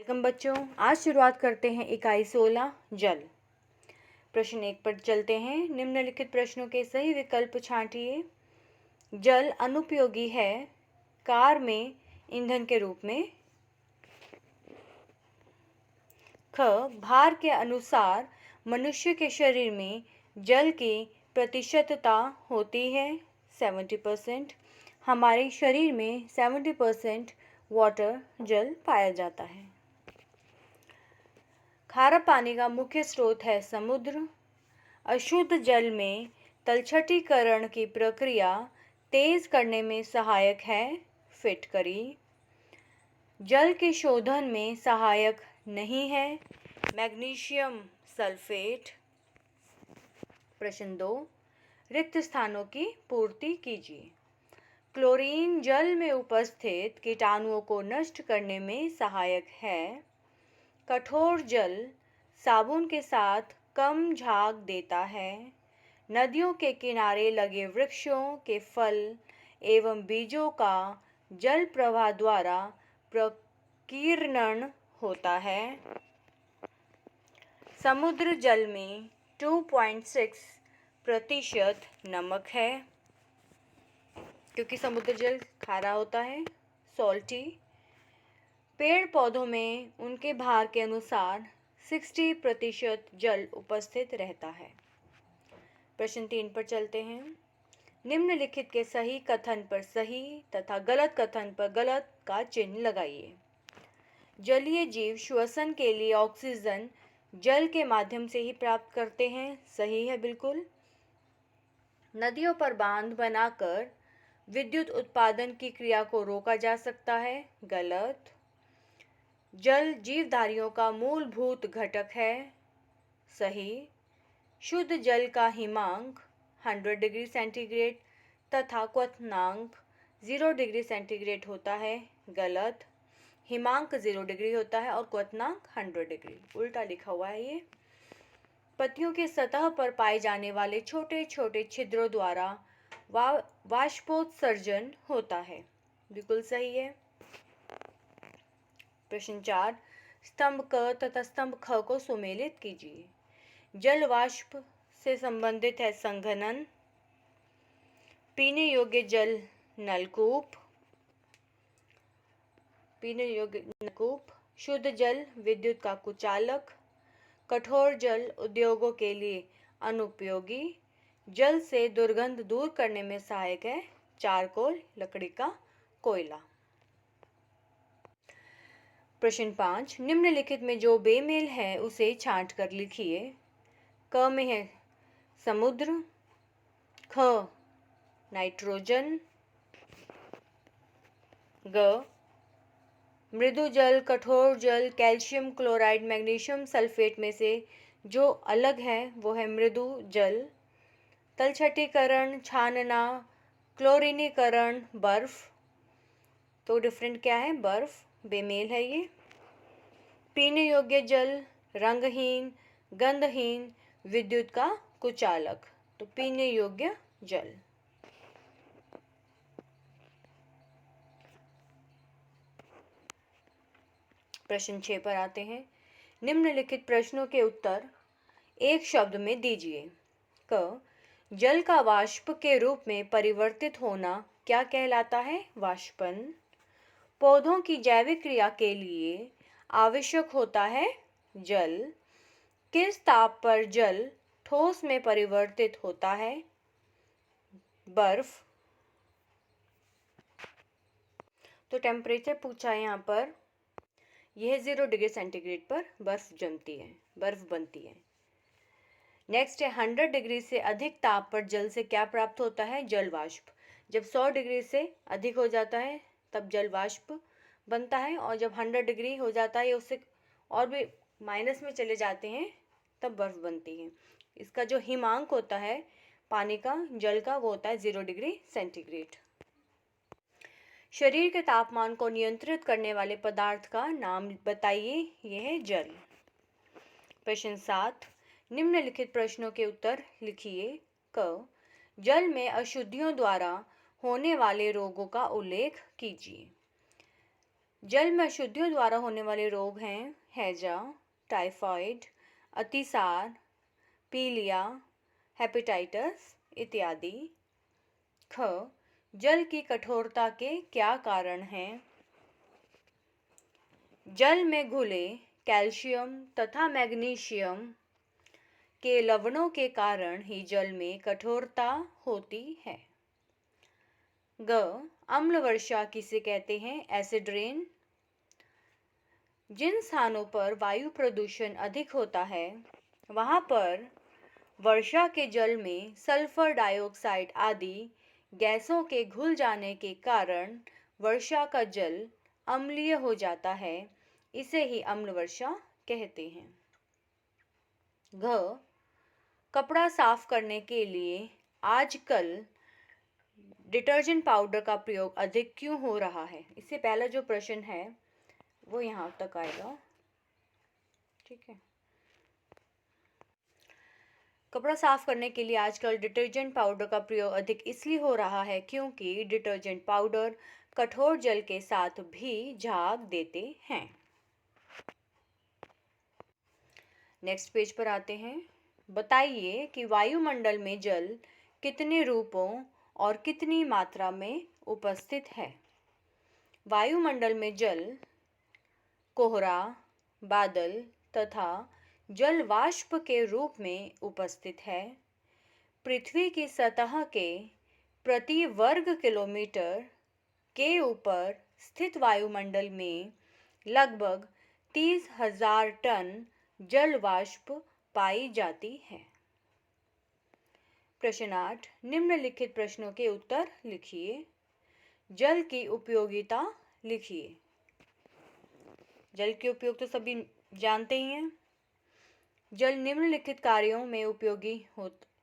Welcome बच्चों। आज शुरुआत करते हैं इकाई 16 जल। प्रश्न 1 पर चलते हैं। निम्नलिखित प्रश्नों के सही विकल्प छांटिए। जल अनुपयोगी है कार में ईंधन के रूप में। ख, भार के अनुसार मनुष्य के शरीर में जल की प्रतिशतता होती है 70%। हमारे शरीर में 70% वाटर जल पाया जाता है। खारा पानी का मुख्य स्रोत है समुद्र। अशुद्ध जल में तलछटीकरण की प्रक्रिया तेज करने में सहायक है फिटकरी। जल के शोधन में सहायक नहीं है मैग्नीशियम सल्फेट। प्रश्न 2, रिक्त स्थानों की पूर्ति कीजिए। क्लोरीन जल में उपस्थित कीटाणुओं को नष्ट करने में सहायक है। कठोर जल साबुन के साथ कम झाग देता है। नदियों के किनारे लगे वृक्षों के फल एवं बीजों का जल प्रवाह द्वारा प्रकीर्णन होता है। समुद्र जल में 2.6% नमक है क्योंकि समुद्र जल खारा होता है, सॉल्टी। पेड़ पौधों में उनके भार के अनुसार 60% जल उपस्थित रहता है। प्रश्न 3 पर चलते हैं। निम्नलिखित के सही कथन पर सही तथा गलत कथन पर गलत का चिन्ह लगाइए। जलीय जीव श्वसन के लिए ऑक्सीजन जल के माध्यम से ही प्राप्त करते हैं, सही है बिल्कुल। नदियों पर बांध बनाकर विद्युत उत्पादन की क्रिया को रोका जा सकता है, गलत। जल जीवधारियों का मूलभूत घटक है, सही। शुद्ध जल का हिमांक 100 डिग्री सेंटीग्रेड तथा क्वथनांक 0 डिग्री सेंटीग्रेड होता है, गलत। हिमांक 0 डिग्री होता है और क्वथनांक 100 डिग्री, उल्टा लिखा हुआ है ये। पत्तियों के सतह पर पाए जाने वाले छोटे छोटे छिद्रों द्वारा वाष्पोत्सर्जन होता है, बिल्कुल सही है। प्रश्न 4, स्तंभ क तथा स्तंभ ख को सुमेलित कीजिए। जल वाष्प से संबंधित है संघनन। पीने योग्य जल नलकूप। पीने योग्य नलकूप। शुद्ध जल विद्युत का कुचालक। कठोर जल उद्योगों के लिए अनुपयोगी। जल से दुर्गंध दूर करने में सहायक है चारकोल, लकड़ी का कोयला। प्रश्न 5, निम्नलिखित में जो बेमेल है उसे छांट कर लिखिए। क में है समुद्र, ख नाइट्रोजन, ग मृदु जल, कठोर जल, कैल्शियम क्लोराइड, मैग्नीशियम सल्फेट में से जो अलग है वो है मृदु जल। तलछटीकरण, छानना, क्लोरीनीकरण, बर्फ। तो डिफरेंट क्या है? बर्फ, बेमेल है ये। पीने योग्य जल रंगहीन, गंधहीन, विद्युत का कुचालक, तो पीने योग्य जल। प्रश्न 6 पर आते हैं। निम्नलिखित प्रश्नों के उत्तर एक शब्द में दीजिए। क, जल का वाष्प के रूप में परिवर्तित होना क्या कहलाता है? वाष्पन। पौधों की जैविक क्रिया के लिए आवश्यक होता है जल। किस ताप पर जल ठोस में परिवर्तित होता है? बर्फ। तो टेम्परेचर पूछा है यहाँ पर, यह 0 डिग्री सेंटीग्रेड पर बर्फ जमती है, बर्फ बनती है। नेक्स्ट है 100 डिग्री से अधिक ताप पर जल से क्या प्राप्त होता है? जल वाष्प। जब 100 डिग्री से अधिक हो जाता है तब जल वाष्प बनता है, और जब 100 डिग्री हो जाता है उससे और भी माइनस में चले जाते हैं तब बर्फ बनती है। इसका जो हिमांक होता है पानी का, जल का, वो होता है 0 डिग्री सेंटीग्रेड। शरीर के तापमान को नियंत्रित करने वाले पदार्थ का नाम बताइए। यह है जल। प्रश्न 7, निम्नलिखित प्रश्नों के उत्तर लिखिए। क, जल में अशुद्धियों द्वारा होने वाले रोगों का उल्लेख कीजिए। जल में अशुद्धियों द्वारा होने वाले रोग हैं हैजा, टाइफाइड, अतिसार, पीलिया, हेपेटाइटिस इत्यादि। ख, जल की कठोरता के क्या कारण हैं? जल में घुले कैल्शियम तथा मैग्नीशियम के लवणों के कारण ही जल में कठोरता होती है। ग, अम्ल वर्षा किसे कहते हैं? Acid rain. जिन स्थानों पर वायु प्रदूषण अधिक होता है वहां पर वर्षा के जल में सल्फर डाइऑक्साइड आदि गैसों के घुल जाने के कारण वर्षा का जल अम्लीय हो जाता है। इसे ही अम्ल वर्षा कहते हैं। घ, कपड़ा साफ करने के लिए आजकल डिटर्जेंट पाउडर का प्रयोग अधिक क्यों हो रहा है? इससे पहला जो प्रश्न है वो यहाँ तक आएगा। ठीक है। कपड़ा साफ करने के लिए आजकल डिटर्जेंट पाउडर का प्रयोग अधिक इसलिए हो रहा है क्योंकि डिटर्जेंट पाउडर कठोर जल के साथ भी झाग देते हैं। नेक्स्ट पेज पर आते हैं। बताइए कि वायुमंडल में जल कितने रूपों और कितनी मात्रा में उपस्थित है? वायुमंडल में जल कोहरा, बादल तथा जल वाष्प के रूप में उपस्थित है। पृथ्वी की सतह के प्रति वर्ग किलोमीटर के ऊपर स्थित वायुमंडल में लगभग 30,000 टन जल वाष्प पाई जाती है। प्रश्न 8, निम्नलिखित प्रश्नों के उत्तर लिखिए। जल की उपयोगिता लिखिए। जल के उपयोग तो सभी जानते ही हैं। जल निम्नलिखित कार्यों में उपयोगी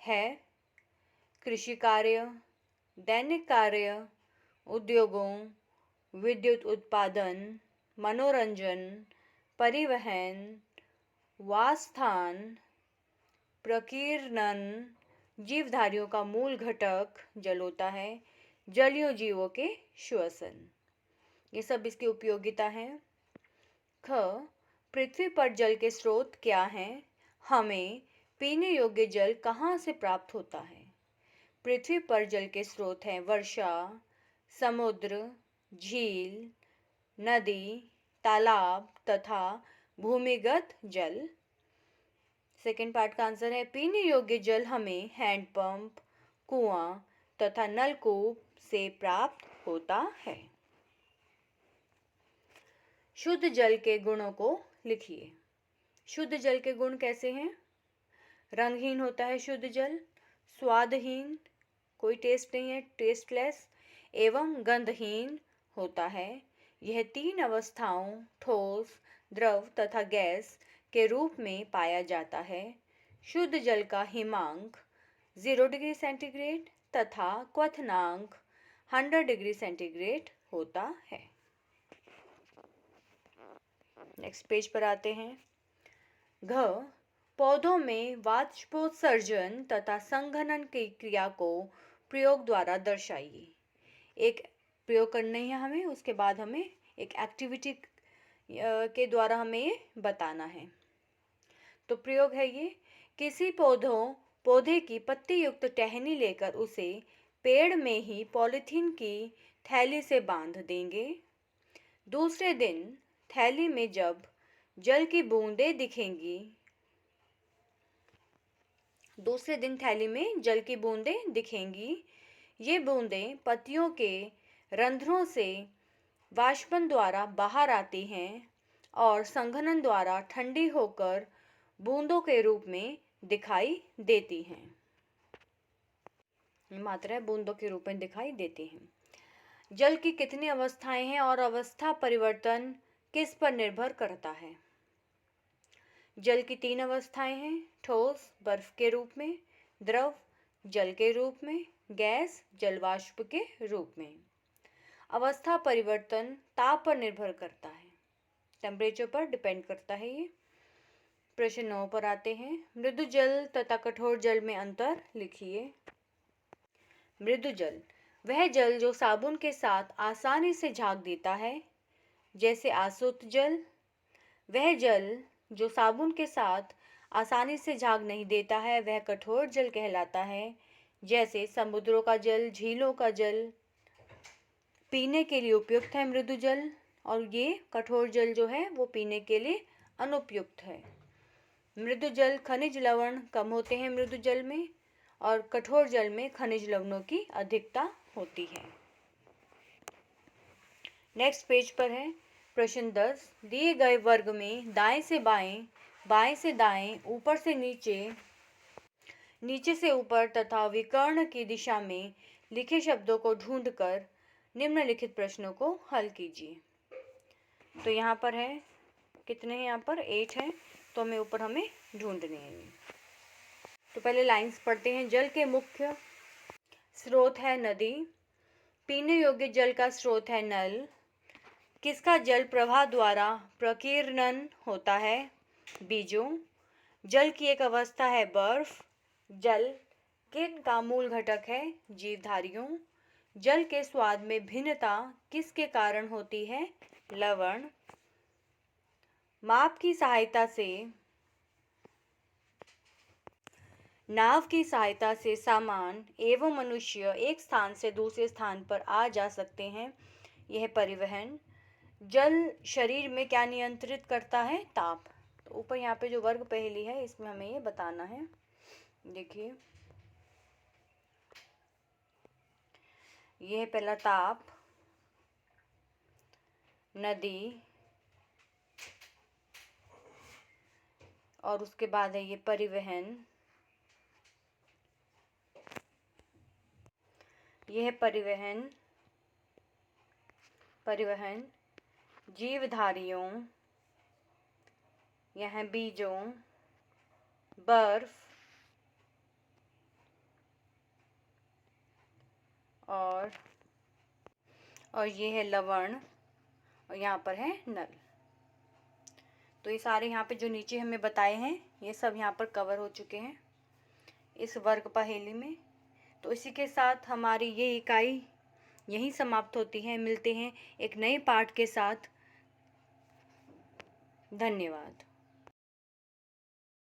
है: कृषि कार्य, दैनिक कार्य, उद्योगों, विद्युत उत्पादन, मनोरंजन, परिवहन, वासस्थान, प्रकीर्णन। जीवधारियों का मूल घटक जल होता है। जलीय जीवों के श्वसन, ये सब इसकी उपयोगिता है। ख, पृथ्वी पर जल के स्रोत क्या हैं? हमें पीने योग्य जल कहाँ से प्राप्त होता है? पृथ्वी पर जल के स्रोत हैं वर्षा, समुद्र, झील, नदी, तालाब तथा भूमिगत जल। सेकेंड पार्ट का आंसर है पीने योग्य जल हमें हैंडपंप, कुआं तथा नलकूप से प्राप्त होता है। शुद्ध जल के गुणों को लिखिए। शुद्ध जल के गुण कैसे हैं? रंगहीन होता है शुद्ध जल, स्वादहीन, कोई टेस्ट नहीं है, टेस्टलेस, एवं गंधहीन होता है। यह 3 अवस्थाओं ठोस, द्रव तथा गैस के रूप में पाया जाता है। शुद्ध जल का हिमांक 0 डिग्री सेंटीग्रेड तथा क्वथनांक 100 डिग्री सेंटीग्रेड होता है। नेक्स्ट पेज पर आते हैं। घ, पौधों में वाष्पोत्सर्जन तथा संघनन की क्रिया को प्रयोग द्वारा दर्शाइए। एक प्रयोग करना है हमें, उसके बाद हमें एक एक्टिविटी के द्वारा हमें बताना है। तो प्रयोग है ये, किसी पौधे की पत्ती युक्त टहनी लेकर उसे पेड़ में ही पॉलीथीन की थैली से बांध देंगे। दूसरे दिन थैली में जब जल की बूंदें दिखेंगी, ये बूंदें पत्तियों के रंध्रों से वाष्पन द्वारा बाहर आती हैं और संघनन द्वारा ठंडी होकर बूंदों के रूप में दिखाई देती हैं। मात्रा बूंदों के रूप में दिखाई देती हैं। जल की कितनी अवस्थाएं हैं और अवस्था परिवर्तन किस पर निर्भर करता है? जल की 3 अवस्थाएं हैं: ठोस बर्फ के रूप में, द्रव जल के रूप में, गैस जलवाष्प के रूप में। अवस्था परिवर्तन ताप पर निर्भर करता है, टेम्परेचर पर डिपेंड करता है ये। प्रश्न 9 पर आते हैं। मृदु जल तथा कठोर जल में अंतर लिखिए। मृदु जल वह जल जो साबुन के साथ आसानी से झाग देता है। जैसे आसुत जल। वह जल जो साबुन के साथ आसानी से झाग नहीं देता है वह कठोर जल कहलाता है। जैसे समुद्रों का जल, झीलों का जल पीने के लिए उपयुक्त है मृदु जल, और ये कठोर जल जो है वो पीने के लिए अनुपयुक्त है। मृदु जल खनिज लवण कम होते हैं मृदु जल में, और कठोर जल में खनिज लवणों की अधिकता होती है। नेक्स्ट पेज पर है प्रश्न 10। दिए गए वर्ग में दाएं से बाएं, बाएं से दाएं, ऊपर से नीचे, नीचे से ऊपर तथा विकर्ण की दिशा में लिखे शब्दों को ढूंढकर निम्नलिखित प्रश्नों को हल कीजिए। तो यहाँ पर है, कितने हैं यहाँ पर? 8 हैं, तो हमें ढूंढने हैं। तो पहले लाइंस पढ़ते हैं। जल के मुख्य स्रोत है नदी। पीने योग्य जल का स्रोत है नल। किसका जल प्रवाह द्वारा प्रकीर्णन होता है? बीजों। जल की एक अवस्था है बर्फ। जल किन का मूल घटक है? जीवधारियों। जल के स्वाद में भिन्नता किसके कारण होती है? लवण। माप की सहायता से, नाव की सहायता से सामान एवं मनुष्य एक स्थान से दूसरे स्थान पर आ जा सकते हैं, यह परिवहन। जल शरीर में क्या नियंत्रित करता है? ताप। तो ऊपर यहाँ पे जो वर्ग पहेली है इसमें हमें ये बताना है। देखिए, यह है पहला ताप, नदी, और उसके बाद है ये परिवहन। यह परिवहन, परिवहन जीवधारियों, यह बीजों, बर्फ, और ये है लवण, और यहाँ पर है नल। तो ये सारे यहाँ पे जो नीचे हमें बताए हैं ये सब यहाँ पर कवर हो चुके हैं इस वर्ग पहेली में। तो इसी के साथ हमारी ये इकाई यहीं समाप्त होती है। मिलते हैं एक नए पाठ के साथ। धन्यवाद।